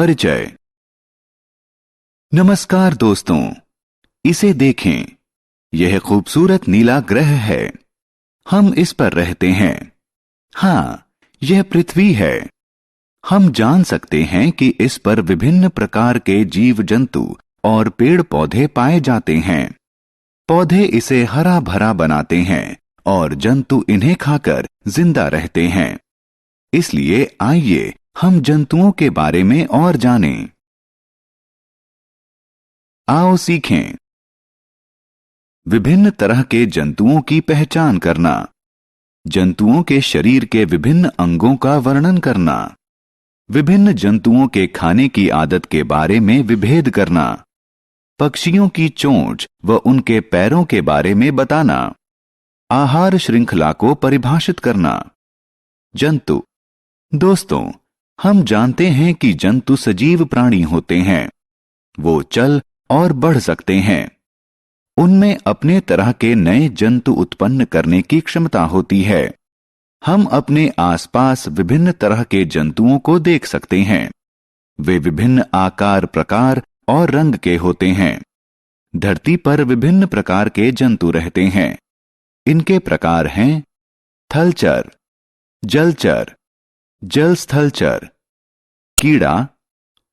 परिचय। नमस्कार दोस्तों, इसे देखें। यह खूबसूरत नीला ग्रह है। हम इस पर रहते हैं। हाँ, यह पृथ्वी है। हम जान सकते हैं कि इस पर विभिन्न प्रकार के जीव जंतु और पेड़ पौधे पाए जाते हैं। पौधे इसे हरा भरा बनाते हैं और जंतु इन्हें खाकर जिंदा रहते हैं। इसलिए आइए हम जंतुओं के बारे में और जानें। आओ सीखें। विभिन्न तरह के जंतुओं की पहचान करना, जंतुओं के शरीर के विभिन्न अंगों का वर्णन करना, विभिन्न जंतुओं के खाने की आदत के बारे में विभेद करना, पक्षियों की चोंच व उनके पैरों के बारे में बताना, आहार श्रृंखला को परिभाषित करना। जंतु। दोस्तों, हम जानते हैं कि जंतु सजीव प्राणी होते हैं। वो चल और बढ़ सकते हैं। उनमें अपने तरह के नए जंतु उत्पन्न करने की क्षमता होती है। हम अपने आसपास विभिन्न तरह के जंतुओं को देख सकते हैं। वे विभिन्न आकार, प्रकार और रंग के होते हैं। धरती पर विभिन्न प्रकार के जंतु रहते हैं। इनके प्रकार हैं थलचर, जलचर, जलस्थलचर, कीड़ा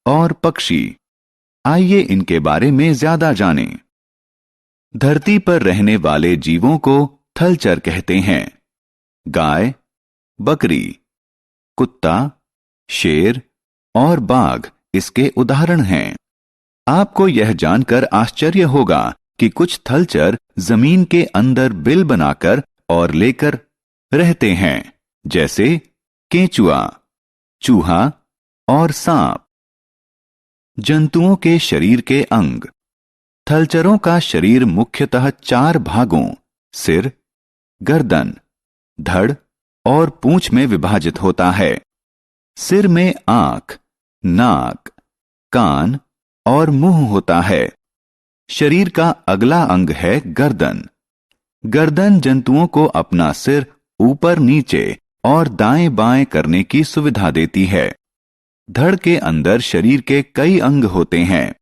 और पक्षी। आइए इनके बारे में ज्यादा जानें। धरती पर रहने वाले जीवों को थलचर कहते हैं। गाय, बकरी, कुत्ता, शेर और बाघ इसके उदाहरण हैं। आपको यह जानकर आश्चर्य होगा कि कुछ थलचर जमीन के अंदर बिल बनाकर और लेकर रहते हैं, जैसे केंचुआ, चूहा और सांप। जंतुओं के शरीर के अंग। थलचरों का शरीर मुख्यतः 4 भागों सिर, गर्दन, धड़ और पूंछ में विभाजित होता है। सिर में आंख, नाक, कान और मुंह होता है। शरीर का अगला अंग है गर्दन। गर्दन जंतुओं को अपना सिर ऊपर नीचे और दाएं बाएं करने की सुविधा देती है। धड़ के अंदर शरीर के कई अंग होते हैं।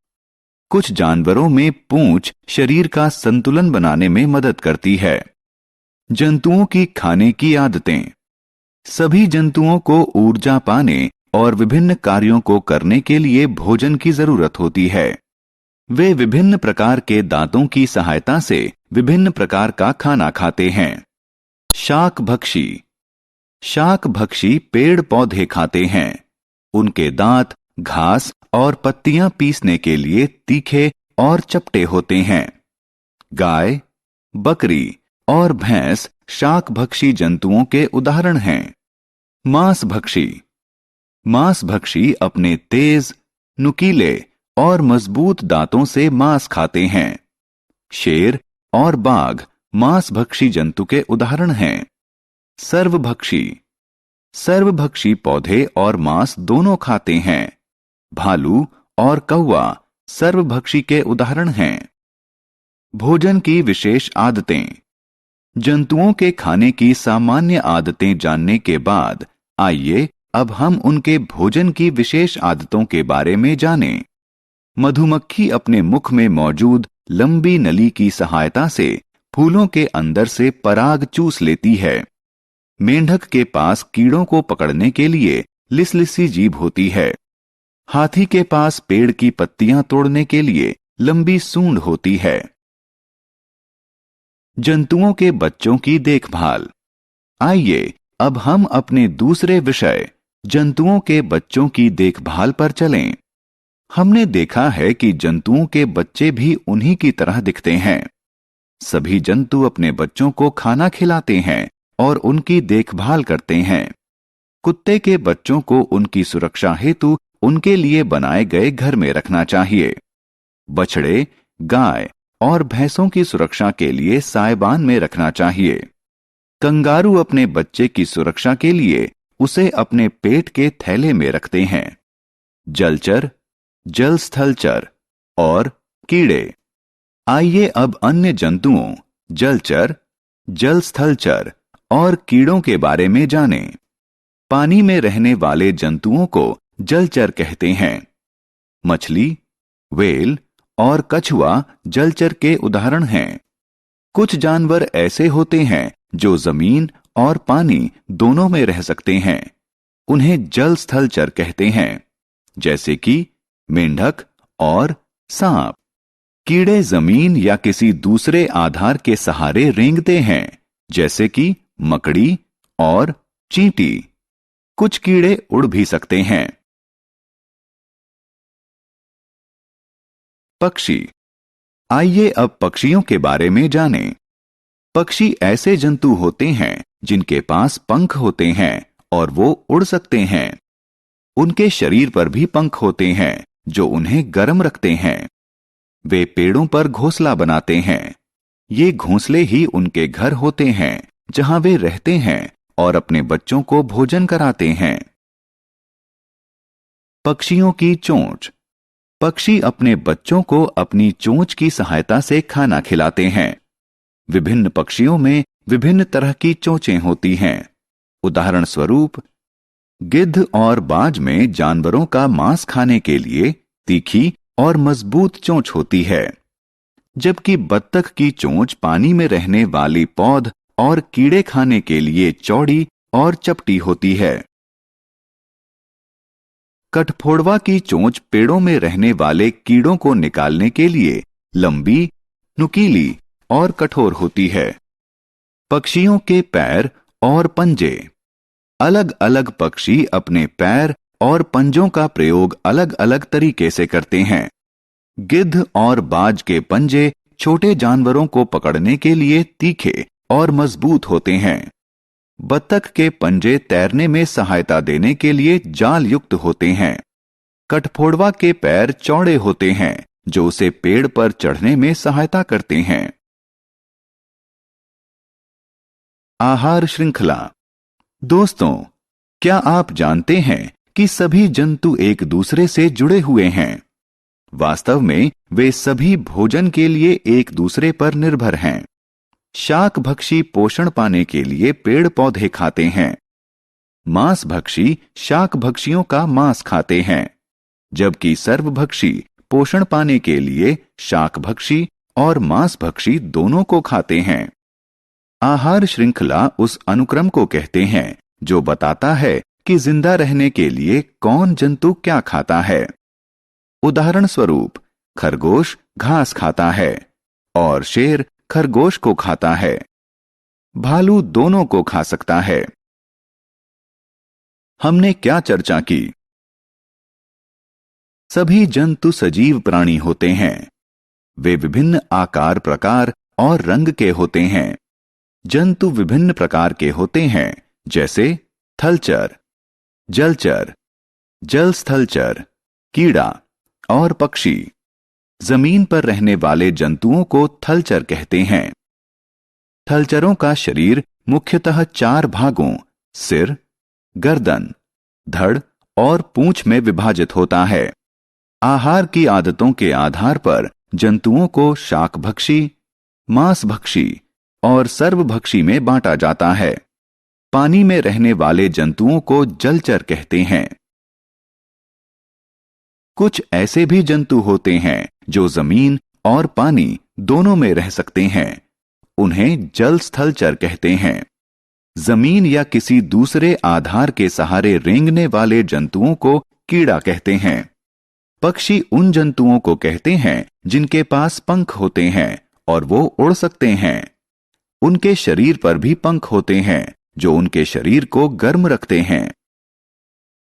कुछ जानवरों में पूंछ शरीर का संतुलन बनाने में मदद करती है। जंतुओं की खाने की आदतें। सभी जंतुओं को ऊर्जा पाने और विभिन्न कार्यों को करने के लिए भोजन की जरूरत होती है। वे विभिन्न प्रकार के दांतों की सहायता से विभिन्न प्रकार का खाना खाते हैं। शाकभक्षी। शाकभक्षी पेड़ पौधे खाते हैं। उनके दांत घास और पत्तियां पीसने के लिए तीखे और चपटे होते हैं। गाय, बकरी और भैंस शाकभक्षी जंतुओं के उदाहरण हैं। मांसभक्षी। मांसभक्षी अपने तेज, नुकीले और मजबूत दांतों से मांस खाते हैं। शेर और बाघ मांसभक्षी जंतु के उदाहरण हैं। सर्वभक्षी। सर्वभक्षी पौधे और मांस दोनों खाते हैं। भालू और कौवा सर्वभक्षी के उदाहरण हैं। भोजन की विशेष आदतें। जंतुओं के खाने की सामान्य आदतें जानने के बाद आइए अब हम उनके भोजन की विशेष आदतों के बारे में जानें। मधुमक्खी अपने मुख में मौजूद लंबी नली की सहायता से फूलों के अंदर से पराग चूस लेती है। मेंढक के पास कीड़ों को पकड़ने के लिए लिसलिसी जीभ होती है। हाथी के पास पेड़ की पत्तियां तोड़ने के लिए लंबी सूंड होती है। जंतुओं के बच्चों की देखभाल। आइए अब हम अपने दूसरे विषय जंतुओं के बच्चों की देखभाल पर चलें। हमने देखा है कि जंतुओं के बच्चे भी उन्हीं की तरह दिखते हैं। सभी जंतु अपने बच्चों को खाना खिलाते हैं और उनकी देखभाल करते हैं। कुत्ते के बच्चों को उनकी सुरक्षा हेतु उनके लिए बनाए गए घर में रखना चाहिए। बछड़े, गाय और भैंसों की सुरक्षा के लिए साइबान में रखना चाहिए। कंगारू अपने बच्चे की सुरक्षा के लिए उसे अपने पेट के थैले में रखते हैं। जलचर, जलस्थलचर और कीड़े। आइए अब अन्य जंतुओं जलचर, जलस्थलचर और कीड़ों के बारे में जानें। पानी में रहने वाले जंतुओं को जलचर कहते हैं। मछली, व्हेल और कछुआ जलचर के उदाहरण हैं। कुछ जानवर ऐसे होते हैं जो जमीन और पानी दोनों में रह सकते हैं। उन्हें जल स्थलचर कहते हैं, जैसे कि मेंढक और सांप। कीड़े जमीन या किसी दूसरे आधार के सहारे रेंगते हैं, जैसे कि मकड़ी और चींटी। कुछ कीड़े उड़ भी सकते हैं। पक्षी। आइए अब पक्षियों के बारे में जानें। पक्षी ऐसे जंतु होते हैं जिनके पास पंख होते हैं और वो उड़ सकते हैं। उनके शरीर पर भी पंख होते हैं जो उन्हें गर्म रखते हैं। वे पेड़ों पर घोंसला बनाते हैं। ये घोंसले ही उनके घर होते हैं जहां वे रहते हैं और अपने बच्चों को भोजन कराते हैं। पक्षियों की चोंच। पक्षी अपने बच्चों को अपनी चोंच की सहायता से खाना खिलाते हैं। विभिन्न पक्षियों में विभिन्न तरह की चोंचें होती हैं। उदाहरण स्वरूप, गिद्ध और बाज में जानवरों का मांस खाने के लिए तीखी और मजबूत चोंच होती है, जबकि बत्तख की चोंच पानी में रहने वाली पौध और कीड़े खाने के लिए चौड़ी और चपटी होती है। कठफोड़वा की चोंच पेड़ों में रहने वाले कीड़ों को निकालने के लिए लंबी, नुकीली और कठोर होती है। पक्षियों के पैर और पंजे। अलग अलग पक्षी अपने पैर और पंजों का प्रयोग अलग अलग तरीके से करते हैं। गिद्ध और बाज के पंजे छोटे जानवरों को पकड़ने के लिए तीखे और मजबूत होते हैं। बत्तख के पंजे तैरने में सहायता देने के लिए जाल युक्त होते हैं। कठफोड़वा के पैर चौड़े होते हैं जो उसे पेड़ पर चढ़ने में सहायता करते हैं। आहार श्रृंखला। दोस्तों, क्या आप जानते हैं कि सभी जंतु एक दूसरे से जुड़े हुए हैं? वास्तव में वे सभी भोजन के लिए एक दूसरे पर निर्भर हैं। शाकभक्षी पोषण पाने के लिए पेड़ पौधे खाते हैं। मांसभक्षी शाकभक्षियों का मांस खाते हैं, जबकि सर्वभक्षी पोषण पाने के लिए शाकभक्षी और मांसभक्षी दोनों को खाते हैं। आहार श्रृंखला उस अनुक्रम को कहते हैं जो बताता है कि जिंदा रहने के लिए कौन जंतु क्या खाता है। उदाहरण स्वरूप, खरगोश घास खाता है और शेर खरगोश को खाता है। भालू दोनों को खा सकता है। हमने क्या चर्चा की? सभी जंतु सजीव प्राणी होते हैं। वे विभिन्न आकार, प्रकार और रंग के होते हैं। जंतु विभिन्न प्रकार के होते हैं, जैसे थलचर, जलचर, जलस्थलचर, कीड़ा और पक्षी। जमीन पर रहने वाले जंतुओं को थलचर कहते हैं। थलचरों का शरीर मुख्यतः 4 भागों सिर, गर्दन, धड़ और पूंछ में विभाजित होता है। आहार की आदतों के आधार पर जंतुओं को शाकभक्षी, मांसभक्षी और सर्वभक्षी में बांटा जाता है। पानी में रहने वाले जंतुओं को जलचर कहते हैं। कुछ ऐसे भी जंतु होते हैं जो जमीन और पानी दोनों में रह सकते हैं। उन्हें जल स्थलचर कहते हैं। जमीन या किसी दूसरे आधार के सहारे रेंगने वाले जंतुओं को कीड़ा कहते हैं। पक्षी उन जंतुओं को कहते हैं जिनके पास पंख होते हैं और वो उड़ सकते हैं। उनके शरीर पर भी पंख होते हैं जो उनके शरीर को गर्म रखते हैं।